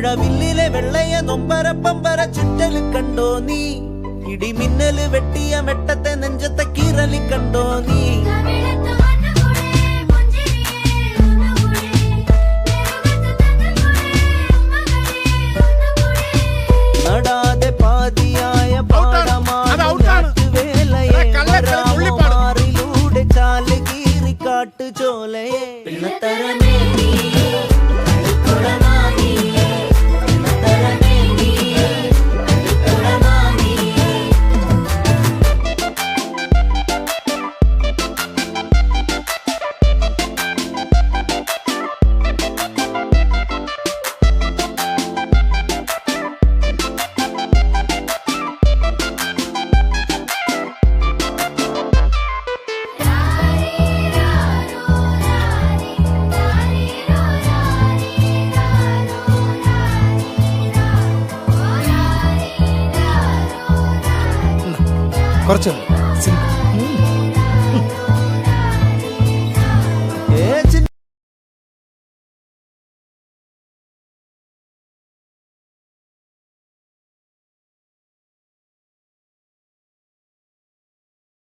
മഴവില്ലിലെ വെള്ളയ നൊമ്പരപ്പമ്പര ചുറ്റല് കണ്ടോ നീ ഇടിമിന്നല് വെട്ടിയ വെട്ടത്തെ നെഞ്ചത്തെ കീറലി കണ്ടോ നീ നടാതെ പാതിയായ പാടമാറിലൂടെ ചാല് കീറി കാട്ടു ചോലയെ കുറച്ച്